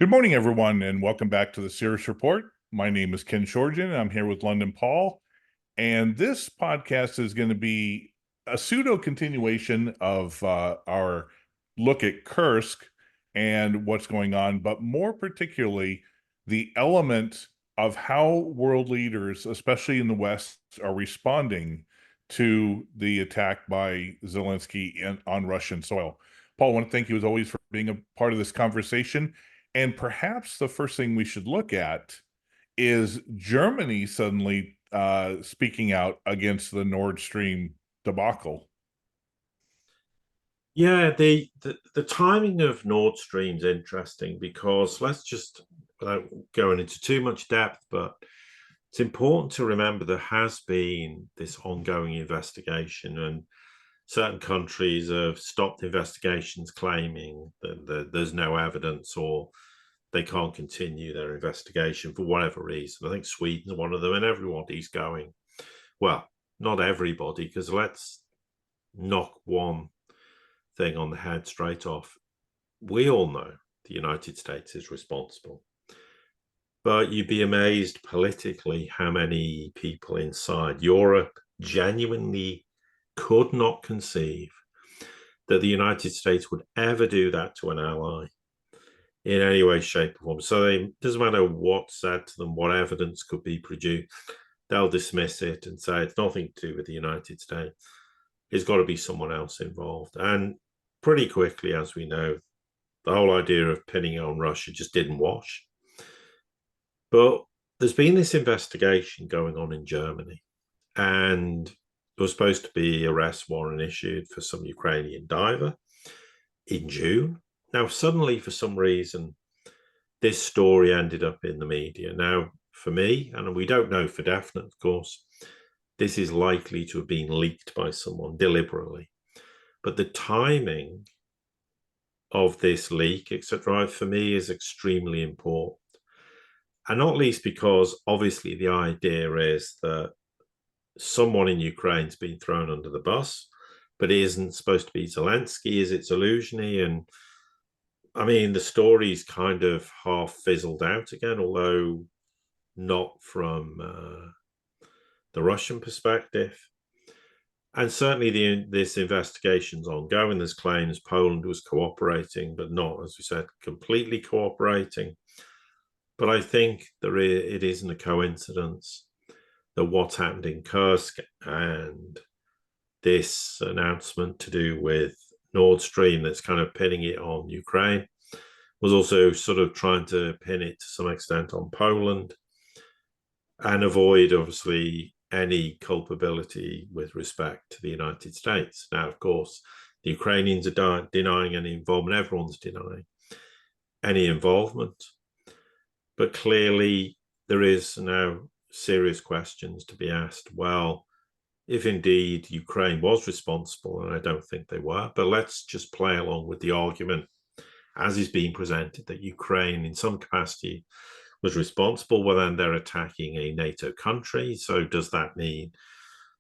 Good morning, everyone, and welcome back to the Sirius Report. My name is Ken Shorjan, and I'm here with London Paul. And this podcast is going to be a pseudo continuation of our look at Kursk and what's going on, but more particularly the element of how world leaders, especially in the West, are responding to the attack by Zelensky on Russian soil. Paul, I want to thank you as always for being a part of this conversation. And perhaps the first thing we should look at is Germany suddenly speaking out against the Nordstream debacle. Yeah, the timing of Nord Stream's interesting because let's just, without going into too much depth, but it's important to remember there has been this ongoing investigation, and certain countries have stopped investigations claiming that there's no evidence or they can't continue their investigation for whatever reason. I think Sweden's one of them, and everybody's going, well, not everybody, because let's knock one thing on the head straight off. We all know the United States is responsible, but you'd be amazed politically how many people inside Europe genuinely could not conceive that the United States would ever do that to an ally in any way, shape, or form. So it doesn't matter what's said to them, what evidence could be produced, they'll dismiss it and say it's nothing to do with the United States. There's got to be someone else involved. And pretty quickly, as we know, the whole idea of pinning on Russia just didn't wash. But there's been this investigation going on in Germany, and there was supposed to be arrest warrant issued for some Ukrainian diver in June. Now, suddenly, for some reason, this story ended up in the media. Now, for me, and we don't know for definite, of course, this is likely to have been leaked by someone deliberately. But the timing of this leak, etc., for me is extremely important. And not least because obviously the idea is that someone in Ukraine's been thrown under the bus, but it isn't supposed to be Zelensky, is it Zelensky? And I mean, the story's kind of half fizzled out again, although not from the Russian perspective. And certainly this investigation's ongoing. There's claims Poland was cooperating, but not, as we said, completely cooperating. But I think it isn't a coincidence that what's happened in Kursk and this announcement to do with Nord Stream that's kind of pinning it on Ukraine was also sort of trying to pin it to some extent on Poland and avoid, obviously, any culpability with respect to the United States. Now, of course, the Ukrainians are denying any involvement. Everyone's denying any involvement. But clearly, there is now serious questions to be asked. Well, if indeed Ukraine was responsible, and I don't think they were, but let's just play along with the argument as is being presented that Ukraine in some capacity was responsible. Well, then they're attacking a NATO country. So does that mean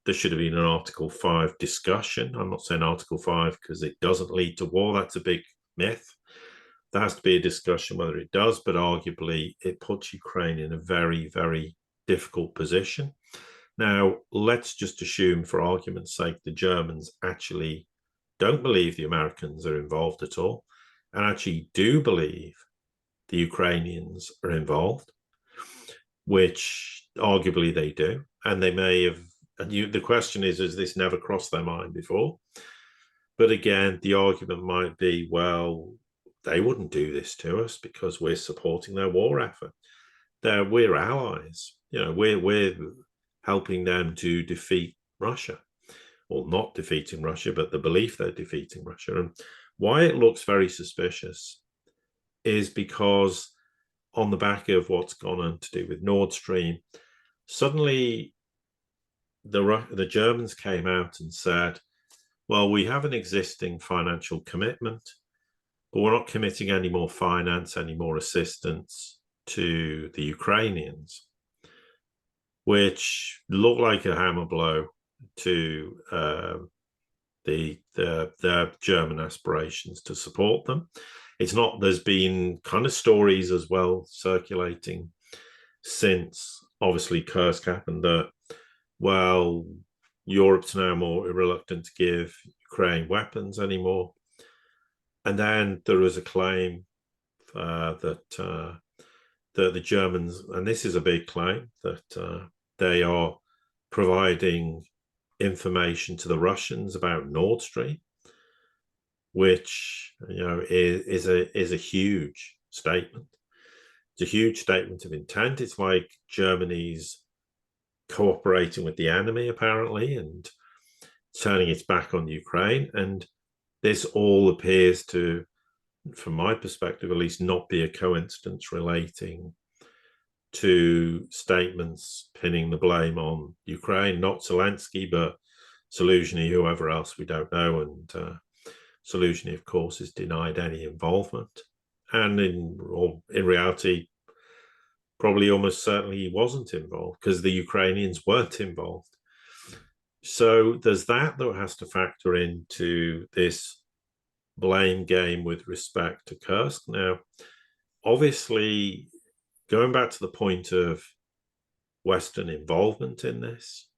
there should have been an Article 5 discussion? I'm not saying Article 5 because it doesn't lead to war. That's a big myth. There has to be a discussion whether it does, but arguably it puts Ukraine in a very, very difficult position. Now, let's just assume, for argument's sake, the Germans actually don't believe the Americans are involved at all, and actually do believe the Ukrainians are involved, which arguably they do, and they may have. And the question is, has this never crossed their mind before? But again, the argument might be, well, they wouldn't do this to us because we're supporting their war effort. We're allies. We're helping them to defeat Russia, or not defeating Russia, but the belief they're defeating Russia. And why it looks very suspicious is because on the back of what's gone on to do with Nord Stream, suddenly the Germans came out and said, well, we have an existing financial commitment, but we're not committing any more finance, any more assistance to the Ukrainians, which looked like a hammer blow to the German aspirations to support them. It's not, there's been kind of stories as well circulating since obviously Kursk happened that, well, Europe's now more reluctant to give Ukraine weapons anymore. And then there was a claim that the Germans, and this is a big claim, that they are providing information to the Russians about Nordstream, which, you know, is a huge statement. It's a huge statement of intent. It's like Germany's cooperating with the enemy, apparently, and turning its back on Ukraine. And this all appears to, from my perspective at least, not be a coincidence relating to statements pinning the blame on Ukraine, not Zelensky, but Zelensky, whoever else we don't know. And Zelensky, of course, has denied any involvement. And in reality, probably almost certainly he wasn't involved because the Ukrainians weren't involved. So there's that has to factor into this blame game with respect to Kursk. Now, obviously, going back to the point of Western involvement in this,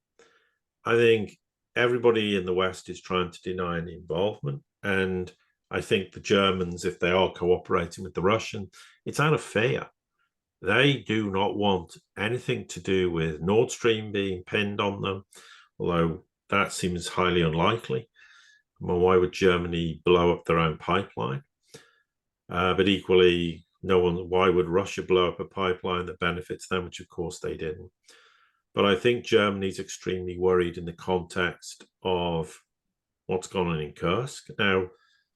I think everybody in the West is trying to deny any involvement. And I think the Germans, if they are cooperating with the Russian, it's out of fear. They do not want anything to do with Nord Stream being pinned on them, although that seems highly unlikely. Well, why would Germany blow up their own pipeline? But equally, why would Russia blow up a pipeline that benefits them, which of course they didn't. But I think Germany's extremely worried in the context of what's gone on in Kursk. Now, of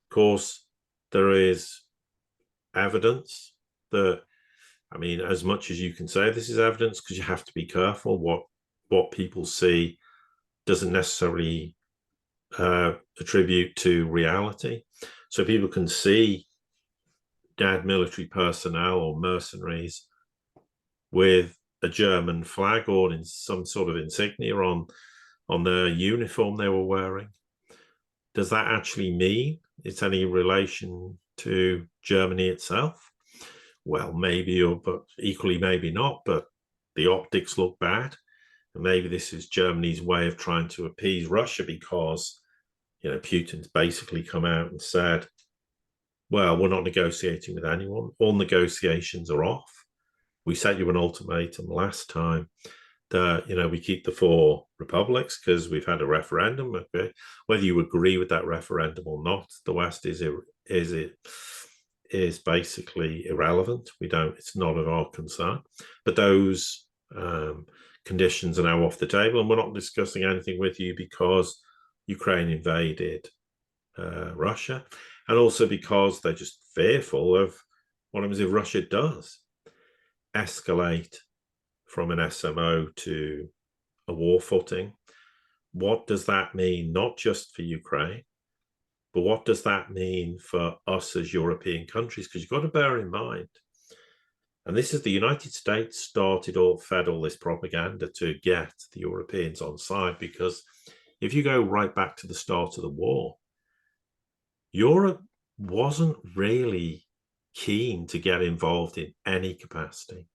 course, there is evidence that, I mean, as much as you can say this is evidence, because you have to be careful, what people see doesn't necessarily attribute to reality. So people can see dead military personnel or mercenaries with a German flag or in some sort of insignia on their uniform they were wearing. Does that actually mean it's any relation to Germany itself? Well, maybe, but equally maybe not, but the optics look bad. And maybe this is Germany's way of trying to appease Russia because, you know, Putin's basically come out and said, well, we're not negotiating with anyone. All negotiations are off. We set you an ultimatum last time that, you know, we keep the 4 republics because we've had a referendum. Okay? Whether you agree with that referendum or not, the West is basically irrelevant. It's not of our concern. But those conditions are now off the table, and we're not discussing anything with you because Ukraine invaded Russia, and also because they're just fearful of what happens if Russia does escalate from an SMO to a war footing. What does that mean, not just for Ukraine, but what does that mean for us as European countries? Because you've got to bear in mind, and this is the United States fed all this propaganda to get the Europeans on side, because if you go right back to the start of the war, Europe wasn't really keen to get involved in any capacity.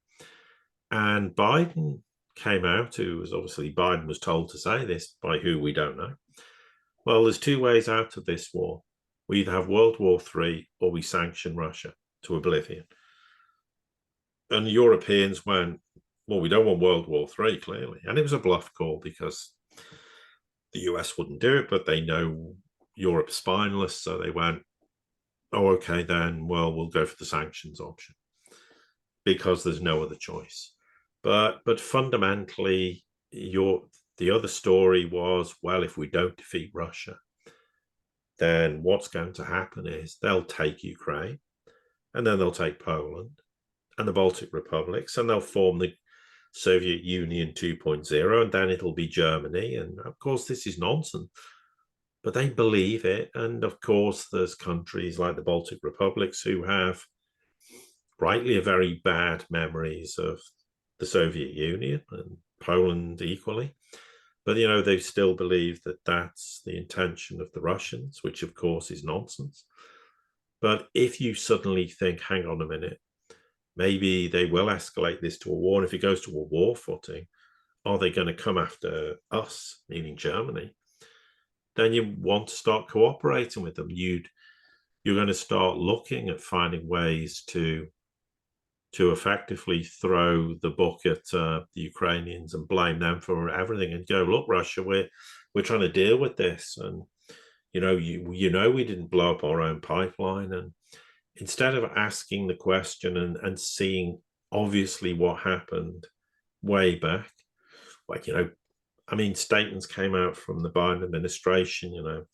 And Biden came out, Biden was told to say this by who we don't know. Well, there's 2 ways out of this war. We either have World War III or we sanction Russia to oblivion. And the Europeans went, well, we don't want World War III, clearly. And it was a bluff call because the US wouldn't do it, but they know Europe's spineless. So they went, oh, okay, then, well, we'll go for the sanctions option because there's no other choice. But fundamentally, the other story was, well, if we don't defeat Russia, then what's going to happen is they'll take Ukraine, and then they'll take Poland and the Baltic republics, and they'll form the Soviet Union 2.0, and then it'll be Germany. And of course, this is nonsense, but they believe it. And of course, there's countries like the Baltic republics who have rightly very bad memories of the Soviet Union, and Poland equally. But, you know, they still believe that that's the intention of the Russians, which of course is nonsense. But if you suddenly think, hang on a minute, maybe they will escalate this to a war. And if it goes to a war footing, are they going to come after us, meaning Germany? Then you want to start cooperating with them. You're going to start looking at finding ways to effectively throw the book at the Ukrainians and blame them for everything, and go, look, Russia, we're trying to deal with this, and you know we didn't blow up our own pipeline. And instead of asking the question and seeing obviously what happened way back, like, I mean, statements came out from the Biden administration,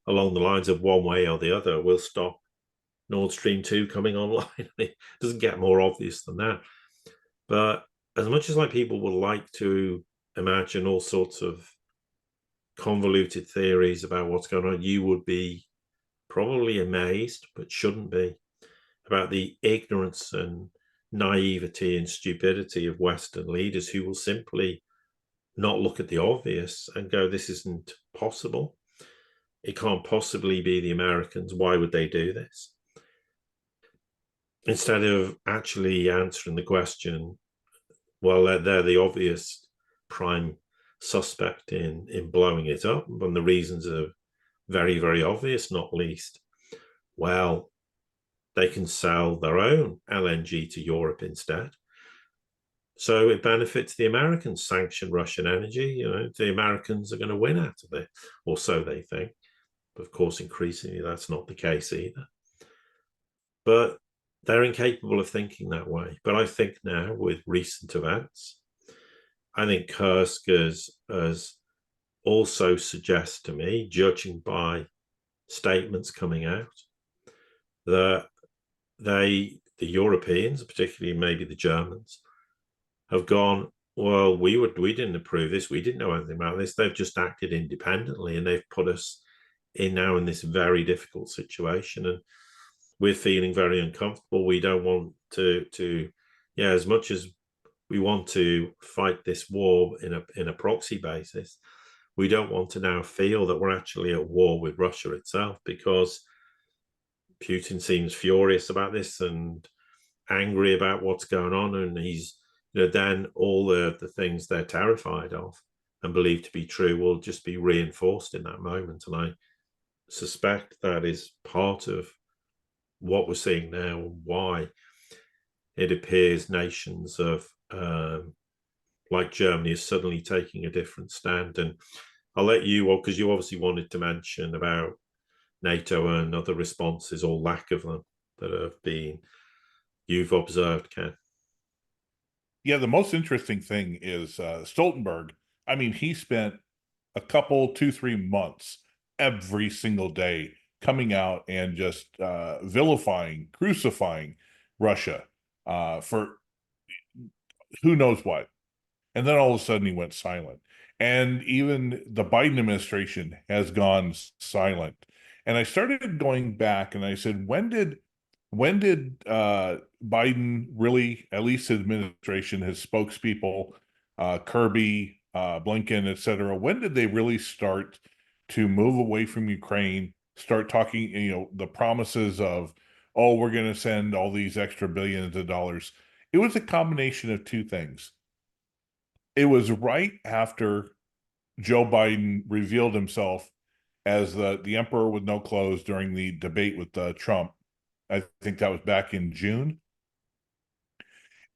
along the lines of one way or the other, we'll stop Nordstream 2 coming online. It doesn't get more obvious than that. But as much as people would like to imagine all sorts of convoluted theories about what's going on, you would be probably amazed, but shouldn't be, about the ignorance and naivety and stupidity of Western leaders who will simply not look at the obvious and go, this isn't possible. It can't possibly be the Americans. Why would they do this? Instead of actually answering the question, well, they're the obvious prime suspect in blowing it up, and the reasons are very, very obvious, not least, well, they can sell their own LNG to Europe instead. So it benefits the Americans. Sanction Russian energy. The Americans are going to win out of it, or so they think. But of course, increasingly, that's not the case either. But they're incapable of thinking that way. But I think now, with recent events, I think Kursk has also suggests to me, judging by statements coming out, that the Europeans, particularly maybe the Germans, have gone, well, we didn't approve this, we didn't know anything about this. They've just acted independently, and they've put us in this very difficult situation, and we're feeling very uncomfortable. We don't want to as much as we want to fight this war in a proxy basis, we don't want to now feel that we're actually at war with Russia itself, because Putin seems furious about this and angry about what's going on, and he's then all the things they're terrified of and believe to be true will just be reinforced in that moment. And I suspect that is part of what we're seeing now, and why it appears nations of like Germany is suddenly taking a different stand. And I'll let you, because you obviously wanted to mention about NATO and other responses, or lack of them, that you've observed, Ken. Yeah, the most interesting thing is Stoltenberg. I mean, he spent a couple, 2-3 months every single day coming out and just vilifying, crucifying Russia for who knows what. And then all of a sudden he went silent. And even the Biden administration has gone silent. And I started going back and I said, when did Biden really, at least his administration, his spokespeople, Kirby, Blinken, et cetera, when did they really start to move away from Ukraine, start talking, the promises of, oh, we're going to send all these extra billions of dollars? It was a combination of two things. It was right after Joe Biden revealed himself as the emperor with no clothes during the debate with Trump. I think that was back in June.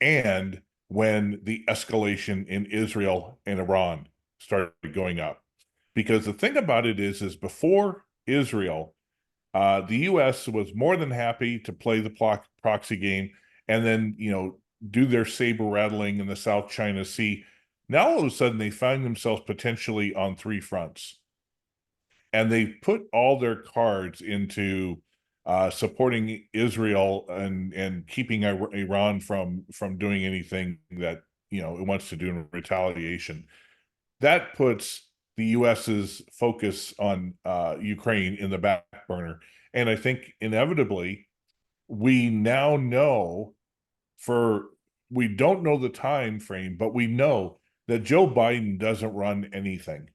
And when the escalation in Israel and Iran started going up. Because the thing about it is before Israel, the U.S. was more than happy to play the proxy game and then, do their saber rattling in the South China Sea. Now, all of a sudden, they find themselves potentially on 3 fronts. And they put all their cards into supporting Israel and keeping Iran from doing anything that it wants to do in retaliation. That puts the U.S.'s focus on Ukraine in the back burner, and I think inevitably we now know, we don't know the time frame, but we know that Joe Biden doesn't run anything.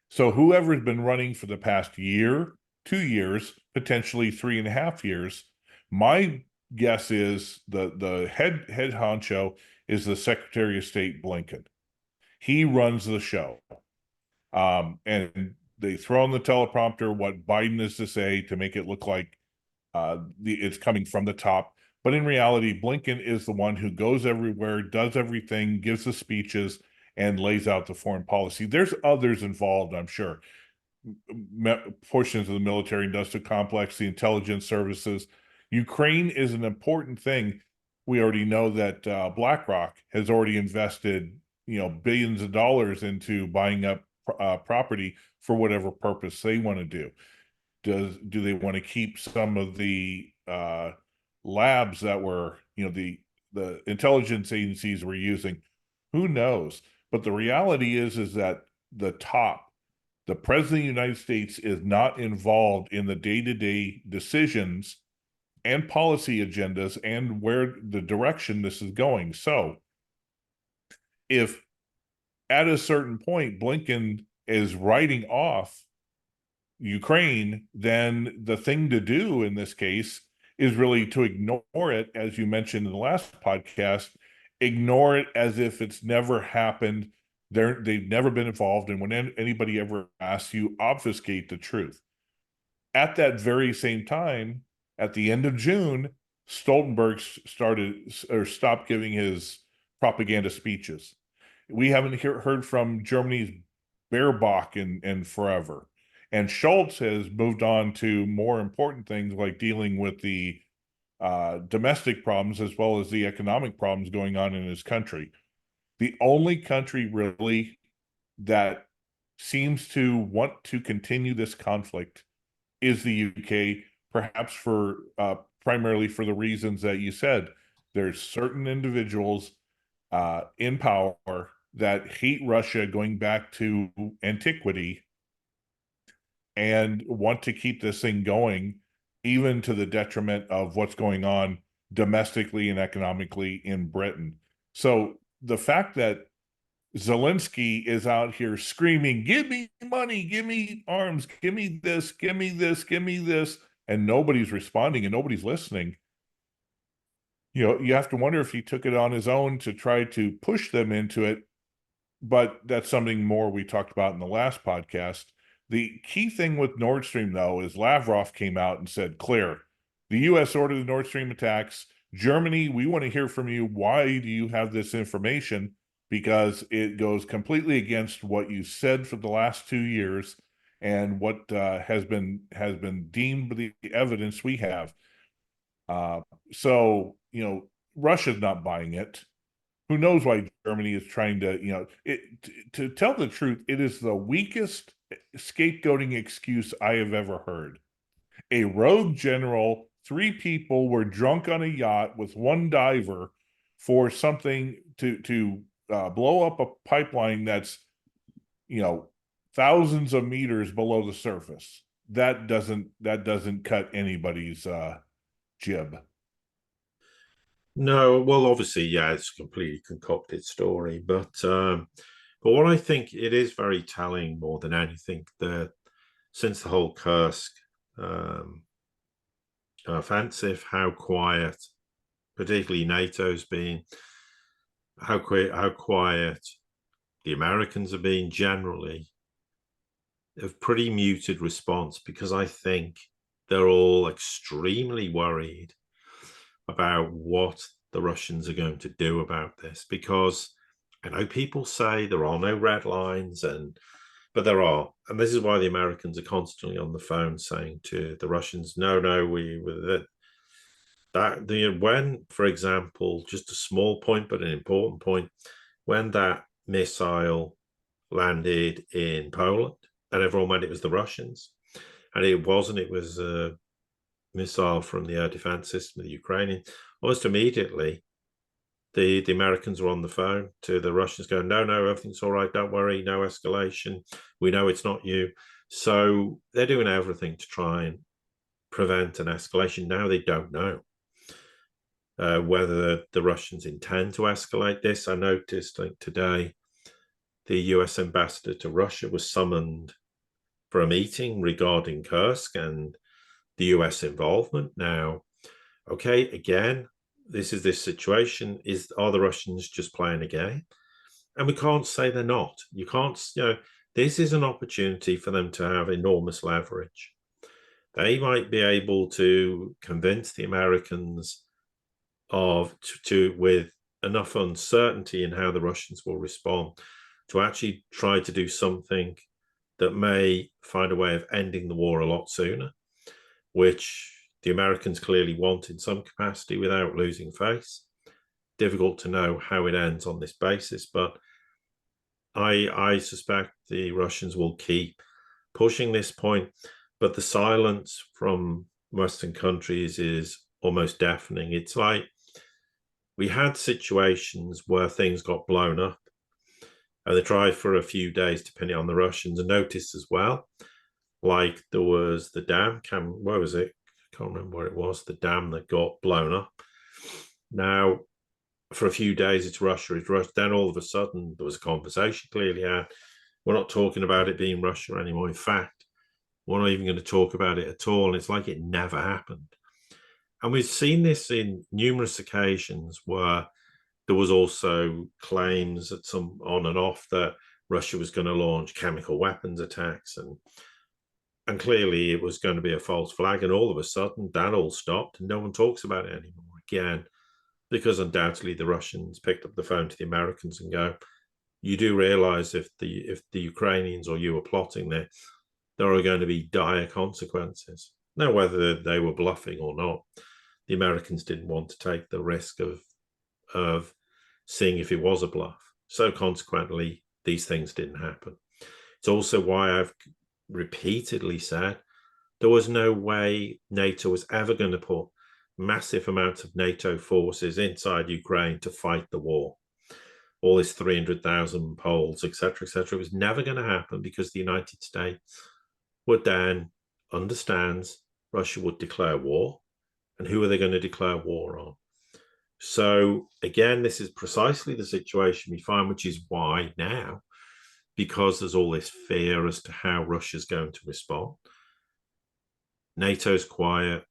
So whoever's been running for the past year, 2 years, potentially 3.5 years, my guess is the head honcho is the Secretary of State Blinken. He runs the show. And they throw on the teleprompter what Biden is to say to make it look like it's coming from the top. But in reality, Blinken is the one who goes everywhere, does everything, gives the speeches, and lays out the foreign policy. There's others involved, I'm sure. Portions of the military industrial complex, the intelligence services. Ukraine is an important thing. We already know that BlackRock has already invested, billions of dollars into buying up property for whatever purpose they want to do. Do they want to keep some of the labs that were, the intelligence agencies were using? Who knows? But the reality is that the President of the United States is not involved in the day-to-day decisions and policy agendas and where the direction this is going. So if at a certain point Blinken is writing off Ukraine, then the thing to do in this case is really to ignore it, as you mentioned in the last podcast, ignore it as if it's never happened. They've never been involved, and when anybody ever asks you, obfuscate the truth. At that very same time, at the end of June, Stoltenberg stopped giving his propaganda speeches. We haven't heard from Germany's Baerbock in forever. And Scholz has moved on to more important things like dealing with the domestic problems as well as the economic problems going on in his country. The only country really that seems to want to continue this conflict is the UK, perhaps primarily for the reasons that you said. There's certain individuals in power that hate Russia going back to antiquity and want to keep this thing going, even to the detriment of what's going on domestically and economically in Britain. So the fact that Zelensky is out here screaming, give me money, give me arms, give me this, give me this, give me this, and nobody's responding and nobody's listening. You have to wonder if he took it on his own to try to push them into it. But that's something more we talked about in the last podcast. The key thing with Nordstream, though, is Lavrov came out and said, clear, the U.S. ordered the Nord Stream attacks. Germany, we want to hear from you. Why do you have this information? Because it goes completely against what you said for the last 2 years and what has been deemed the evidence we have. So, Russia's not buying it. Who knows why Germany is trying to, to tell the truth, it is the weakest scapegoating excuse I have ever heard. A rogue general, 3 people were drunk on a yacht with 1 diver for something to blow up a pipeline that's, thousands of meters below the surface. That doesn't cut anybody's jib. No, well, obviously, yeah, it's a completely concocted story, but what I think it is very telling more than anything that since the whole Kursk offensive, how quiet, particularly NATO's been, how quiet the Americans have been generally, a pretty muted response, because I think they're all extremely worried about what the Russians are going to do about this, because I know people say there are no red lines, but there are, and this is why the Americans are constantly on the phone saying to the Russians, no, when, for example, just a small point but an important point, when that missile landed in Poland, and everyone went it was the Russians, and it wasn't. It was a missile from the air defense system of the Ukrainian. Almost immediately, the Americans were on the phone to the Russians going, no, everything's all right, don't worry, no escalation, we know it's not you. So they're doing everything to try and prevent an escalation. Now they don't know. whether the Russians intend to escalate this. I noticed today the US ambassador to Russia was summoned for a meeting regarding Kursk and the US involvement. Now, okay, again, this is this situation. Are the Russians just playing a game? And we can't say they're not. You can't, this is an opportunity for them to have enormous leverage. They might be able to convince the Americans with enough uncertainty in how the Russians will respond to actually try to do something that may find a way of ending the war a lot sooner, which the Americans clearly want in some capacity without losing face. Difficult to know how it ends on this basis, but I suspect the Russians will keep pushing this point, but the silence from Western countries is almost deafening. It's like we had situations where things got blown up and they tried for a few days to pin it on the Russians. And noticed as well, like there was the dam, where was it? I can't remember where it was, the dam that got blown up. Now, for a few days, it's Russia. Then all of a sudden, there was a conversation clearly had. We're not talking about it being Russia anymore. In fact, we're not even going to talk about it at all. And it's like it never happened. And we've seen this in numerous occasions where there was also claims at some on and off that Russia was going to launch chemical weapons attacks. And clearly it was going to be a false flag. And all of a sudden, that all stopped and no one talks about it anymore. Again, because undoubtedly the Russians picked up the phone to the Americans and go, you do realize if the Ukrainians or you were plotting there are going to be dire consequences. Now, whether they were bluffing or not, the Americans didn't want to take the risk of seeing if it was a bluff. So consequently, these things didn't happen. It's also why I've repeatedly said there was no way NATO was ever going to put massive amounts of NATO forces inside Ukraine to fight the war. All this 300,000 Poles, etc., etc. It was never going to happen because the United States would then understands Russia would declare war. And who are they going to declare war on? So again, this is precisely the situation we find, which is why now, because there's all this fear as to how Russia's going to respond, NATO's quiet,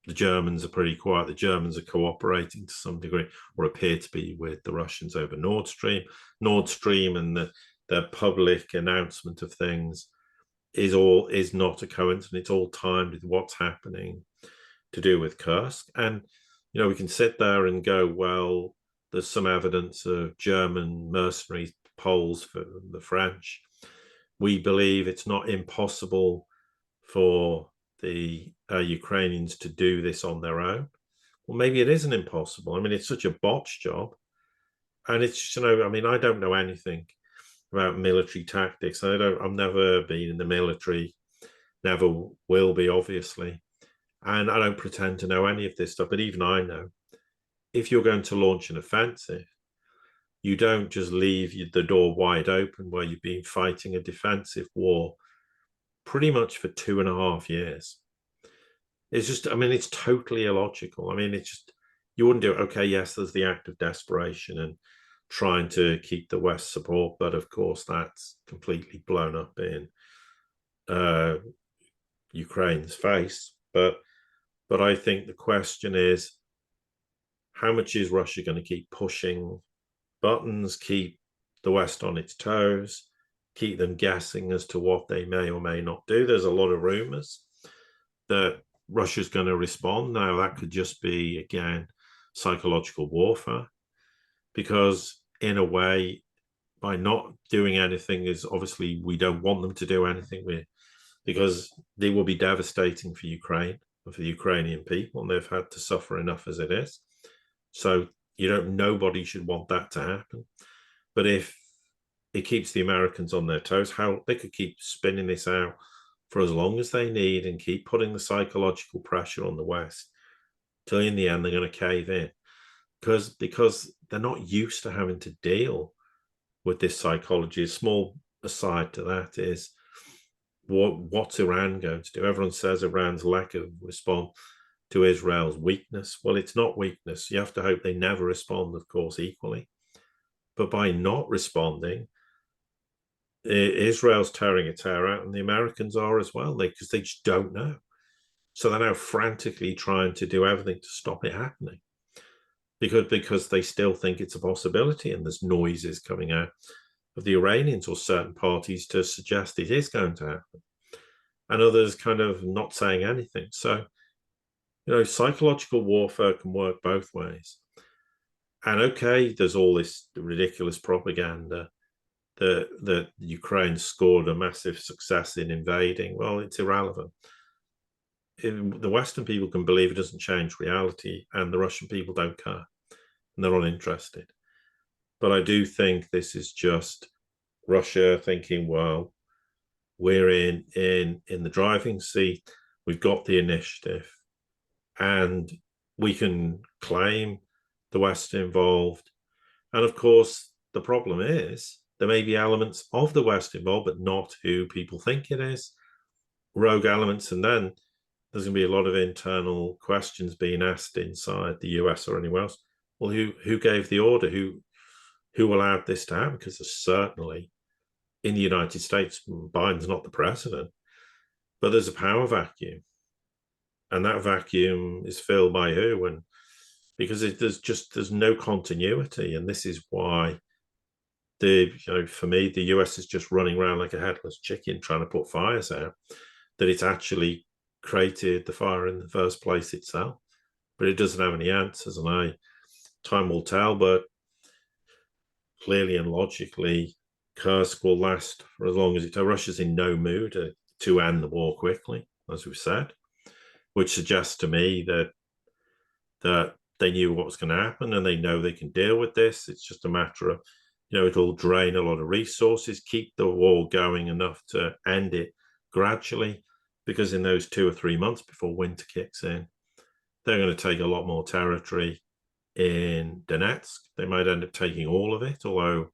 the Germans are pretty quiet. The Germans are cooperating to some degree, or appear to be, with the Russians over Nordstream. Nordstream and the public announcement of things is not a coincidence. It's all timed with what's happening to do with Kursk. And we can sit there and go, well, there's some evidence of German mercenary Poles for the French. We believe it's not impossible for the Ukrainians to do this on their own. Well, maybe it isn't impossible. I mean, it's such a botched job. And it's, I mean, I don't know anything about military tactics. I've never been in the military, never will be, obviously. And I don't pretend to know any of this stuff, but even I know if you're going to launch an offensive, you don't just leave the door wide open where you've been fighting a defensive war pretty much for 2.5 years. It's just, I mean, it's totally illogical. I mean, it's just, you wouldn't do it. Okay, yes, there's the act of desperation and trying to keep the West support, but of course that's completely blown up in Ukraine's face. But I think the question is, how much is Russia going to keep pushing buttons, keep the West on its toes, keep them guessing as to what they may or may not do? There's a lot of rumors that Russia's going to respond. Now, that could just be, again, psychological warfare, because in a way, by not doing anything, is obviously we don't want them to do anything because they will be devastating for Ukraine and for the Ukrainian people, and they've had to suffer enough as it is. So nobody should want that to happen. But if it keeps the Americans on their toes, how they could keep spinning this out for as long as they need and keep putting the psychological pressure on the West till in the end they're going to cave in, because they're not used to having to deal with this psychology. A small aside to that is, what's Iran going to do? Everyone says Iran's lack of response to Israel's weakness. Well, it's not weakness. You have to hope they never respond, of course, equally. But by not responding, Israel's tearing its hair out, and the Americans are as well, because they just don't know. So they're now frantically trying to do everything to stop it happening, because they still think it's a possibility, and there's noises coming out of the Iranians or certain parties to suggest it is going to happen, and others kind of not saying anything. So, psychological warfare can work both ways. And okay, there's all this ridiculous propaganda that Ukraine scored a massive success in invading. Well, it's irrelevant. The Western people can believe it doesn't change reality, and the Russian people don't care, and they're uninterested. But I do think this is just Russia thinking, well, we're in the driving seat, we've got the initiative, and we can claim the West involved. And of course, the problem is there may be elements of the West involved, but not who people think it is, rogue elements. And then there's going to be a lot of internal questions being asked inside the US or anywhere else. Well, who gave the order? Who allowed this to happen? Because there's certainly, in the United States, Biden's not the president, but there's a power vacuum. And that vacuum is filled by who? And because there's no continuity. And this is why for me, the US is just running around like a headless chicken trying to put fires out, that it's actually created the fire in the first place itself. But it doesn't have any answers, and time will tell. But clearly and logically, Kursk will last for as long as it. Russia's in no mood to end the war quickly, as we've said, which suggests to me that they knew what was going to happen, and they know they can deal with this. It's just a matter of, it'll drain a lot of resources, keep the war going enough to end it gradually, because in those 2 or 3 months before winter kicks in, they're going to take a lot more territory in Donetsk. They might end up taking all of it, although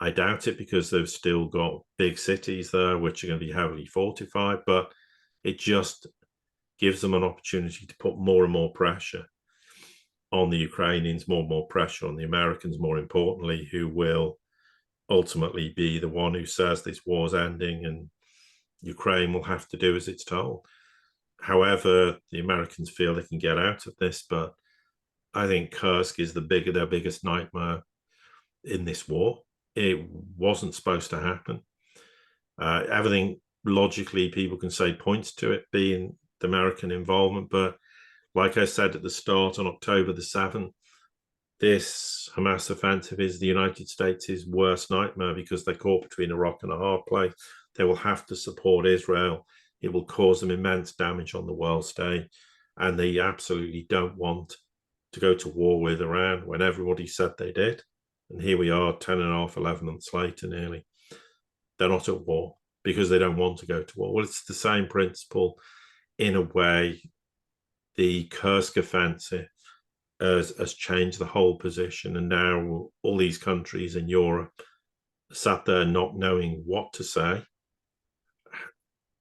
I doubt it, because they've still got big cities there which are going to be heavily fortified. But it just gives them an opportunity to put more and more pressure on the Ukrainians, more and more pressure on the Americans, more importantly, who will ultimately be the one who says this war's ending, and Ukraine will have to do as it's told. However, the Americans feel they can get out of this, but I think Kursk is their biggest nightmare in this war. It wasn't supposed to happen. Everything logically people can say points to it being the American involvement, but like I said at the start, on October the 7th, this Hamas offensive is the United States' worst nightmare, because they're caught between a rock and a hard place. They will have to support Israel. It will cause them immense damage on the world stage, and they absolutely don't want to go to war with Iran when everybody said they did. And here we are, 10 and a half, 11 months later nearly. They're not at war because they don't want to go to war. Well, it's the same principle in a way. The Kursk offensive has changed the whole position, and now all these countries in Europe sat there not knowing what to say,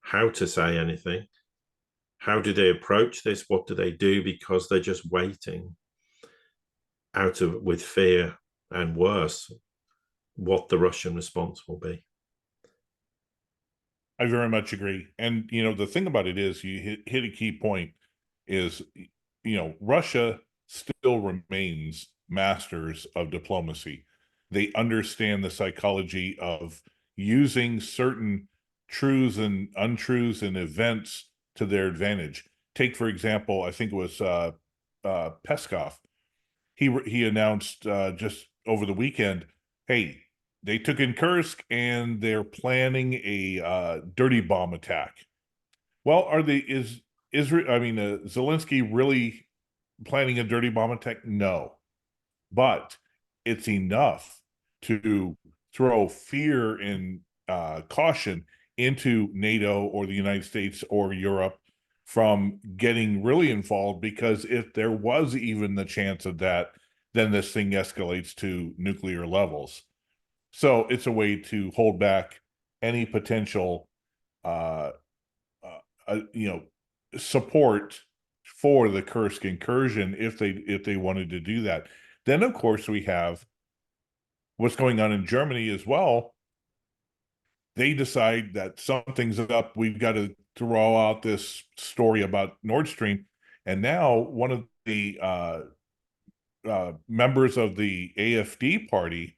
how to say anything, how do they approach this, what do they do, because they're just waiting with fear, and worse, what the Russian response will be. I very much agree. And, the thing about it is, you hit a key point, is, Russia still remains masters of diplomacy. They understand the psychology of using certain truths and untruths and events to their advantage. Take, for example, I think it was Peskov. He announced just over the weekend, hey, they took in Kursk and they're planning a dirty bomb attack. Well, is Zelensky really planning a dirty bomb attack? No, but it's enough to throw fear and caution into NATO or the United States or Europe from getting really involved, because if there was even the chance of that, then this thing escalates to nuclear levels. So it's a way to hold back any potential, support for the Kursk incursion if they wanted to do that. Then, of course, we have what's going on in Germany as well. They decide that something's up. We've got to throw out this story about Nordstream. And now one of the members of the AfD party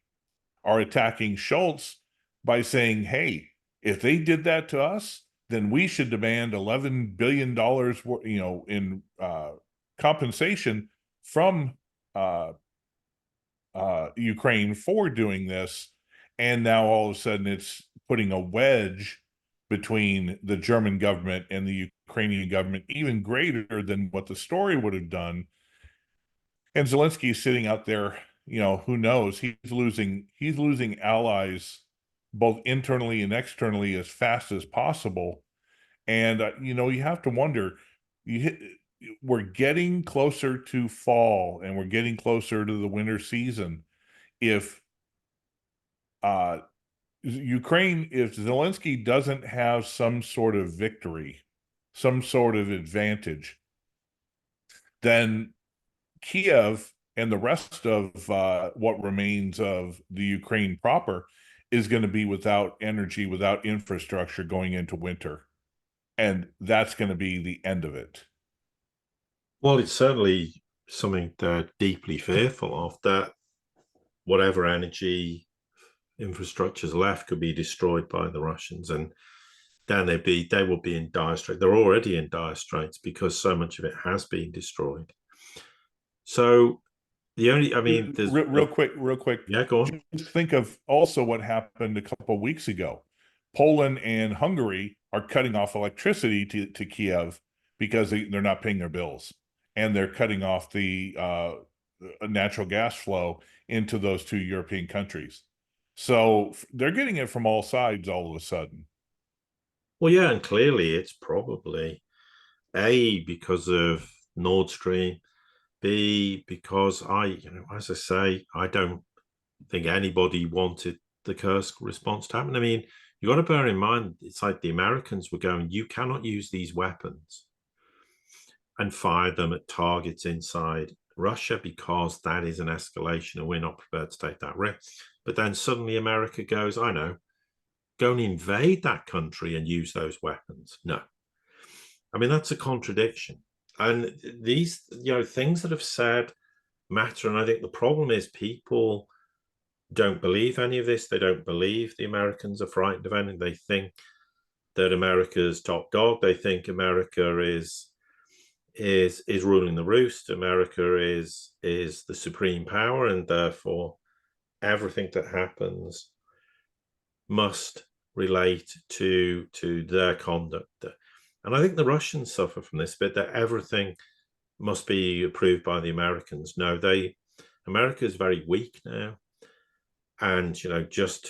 are attacking Schultz by saying, hey, if they did that to us, then we should demand $11 billion, in compensation from Ukraine for doing this. And now all of a sudden it's putting a wedge between the German government and the Ukrainian government, even greater than what the story would have done. And Zelensky is sitting out there, who knows? He's losing allies both internally and externally as fast as possible. And you have to wonder, we're getting closer to fall and we're getting closer to the winter season. If if Zelensky doesn't have some sort of victory, some sort of advantage, then Kiev and the rest of what remains of the Ukraine proper is going to be without energy, without infrastructure going into winter. And that's going to be the end of it. Well, it's certainly something they're deeply fearful of, that whatever energy infrastructures left could be destroyed by the Russians. And then they will be in dire straits. They're already in dire straits because so much of it has been destroyed. So there's real quick. Yeah, go on. Just think of also what happened a couple of weeks ago. Poland and Hungary are cutting off electricity to Kiev because they're not paying their bills, and they're cutting off the natural gas flow into those two European countries. So they're getting it from all sides all of a sudden. Well, yeah, and clearly it's probably A, because of Nordstream, B, because as I say, I don't think anybody wanted the Kursk response to happen. I mean, you got to bear in mind, it's like the Americans were going, you cannot use these weapons and fire them at targets inside Russia because that is an escalation and we're not prepared to take that risk. But then suddenly America goes, I know, go and invade that country and use those weapons. No. I mean, that's a contradiction. And these, things that have said matter. And I think the problem is people don't believe any of this. They don't believe the Americans are frightened of anything. They think that America's top dog. They think America is ruling the roost. America is the supreme power, and therefore everything that happens must relate to their conduct. And I think the Russians suffer from this bit, that everything must be approved by the Americans. No, America is very weak now. And, just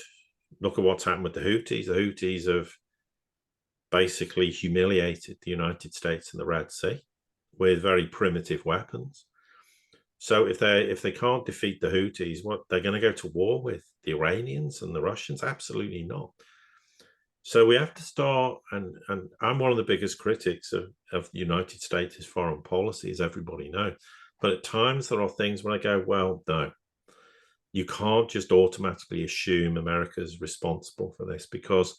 look at what's happened with the Houthis. The Houthis have basically humiliated the United States in the Red Sea with very primitive weapons. So if they can't defeat the Houthis, what, they're going to go to war with the Iranians and the Russians? Absolutely not. So we have to start, and I'm one of the biggest critics of the United States' foreign policy, as everybody knows. But at times there are things when I go, well, no, you can't just automatically assume America's responsible for this, because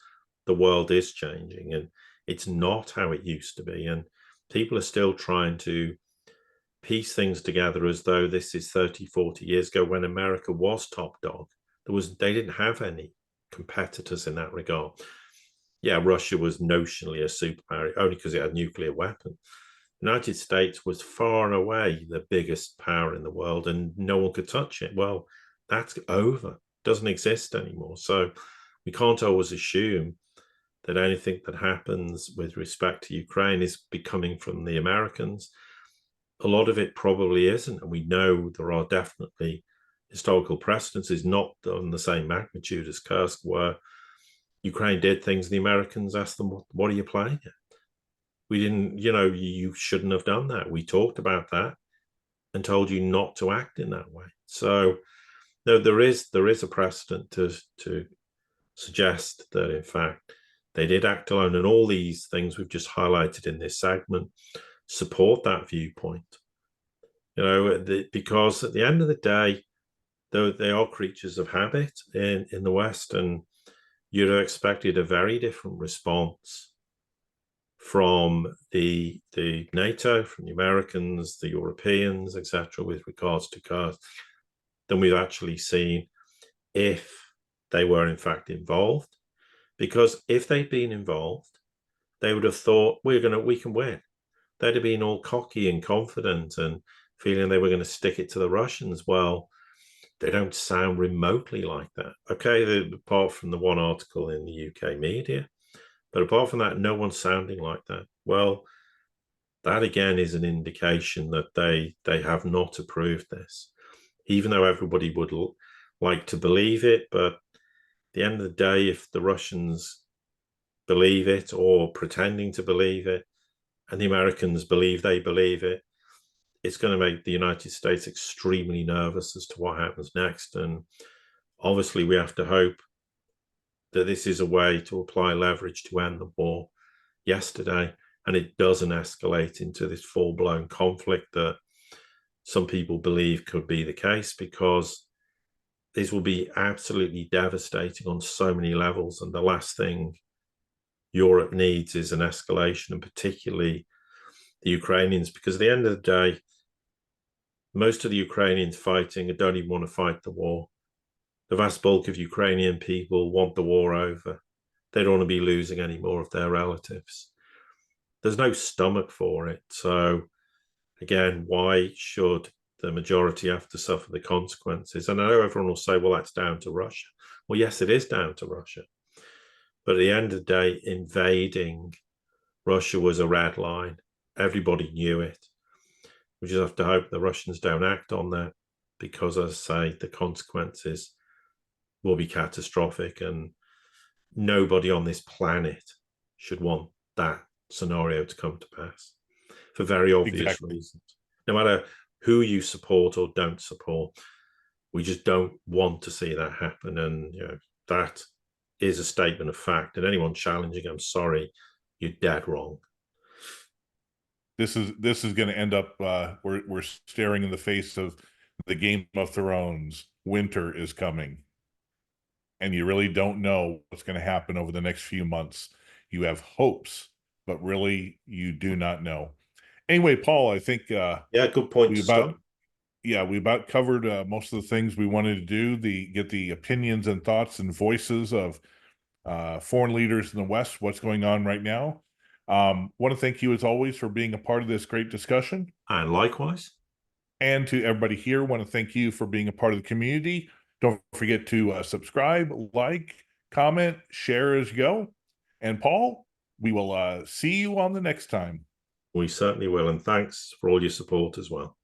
the world is changing and it's not how it used to be. And people are still trying to piece things together as though this is 30, 40 years ago when America was top dog. They didn't have any competitors in that regard. Yeah, Russia was notionally a superpower only because it had nuclear weapons. The United States was far and away the biggest power in the world and no one could touch it. Well, that's over. It doesn't exist anymore. So we can't always assume that anything that happens with respect to Ukraine is coming from the Americans. A lot of it probably isn't. And we know there are definitely historical precedences, not on the same magnitude as Kursk, where Ukraine did things, the Americans asked them, what are you playing at? We didn't, you shouldn't have done that. We talked about that and told you not to act in that way. So no, there is a precedent to suggest that, in fact, they did act alone. And all these things we've just highlighted in this segment support that viewpoint. Because at the end of the day, though they are creatures of habit in the West, and you'd have expected a very different response from the NATO, from the Americans, the Europeans, etc., with regards to Kursk, than we've actually seen if they were in fact involved. Because if they'd been involved, they would have thought we can win. They'd have been all cocky and confident and feeling they were going to stick it to the Russians. Well, they don't sound remotely like that. Okay, apart from the one article in the UK media, but apart from that, no one's sounding like that. Well, that again is an indication that they have not approved this, even though everybody would like to believe it. But at the end of the day, if the Russians believe it or pretending to believe it, and the Americans believe they believe it, it's going to make the United States extremely nervous as to what happens next. And obviously, we have to hope that this is a way to apply leverage to end the war yesterday, and it doesn't escalate into this full-blown conflict that some people believe could be the case, because this will be absolutely devastating on so many levels. And the last thing Europe needs is an escalation, and particularly the Ukrainians, because at the end of the day, most of the Ukrainians fighting don't even want to fight the war. The vast bulk of Ukrainian people want the war over. They don't want to be losing any more of their relatives. There's no stomach for it. So again, why should the majority have to suffer the consequences? And I know everyone will say, well, that's down to Russia. Well, yes, it is down to Russia. But at the end of the day, invading Russia was a red line. Everybody knew it. We just have to hope the Russians don't act on that, because, as I say, the consequences will be catastrophic, and nobody on this planet should want that scenario to come to pass for very obvious reasons. No matter who you support or don't support, we just don't want to see that happen. And that is a statement of fact. And anyone challenging, I'm sorry, you're dead wrong. This is going to end up we're staring in the face of the Game of Thrones. Winter is coming, and you really don't know what's going to happen over the next few months. You have hopes, but really you do not know. Anyway, Paul, I think good point we about covered most of the things we wanted to do. Get the opinions and thoughts and voices of foreign leaders in the West, what's going on right now. Want to thank you, as always, for being a part of this great discussion. And likewise. And to everybody here, want to thank you for being a part of the community. Don't forget to subscribe, like, comment, share as you go. And Paul, we will see you on the next time. We certainly will. And thanks for all your support as well.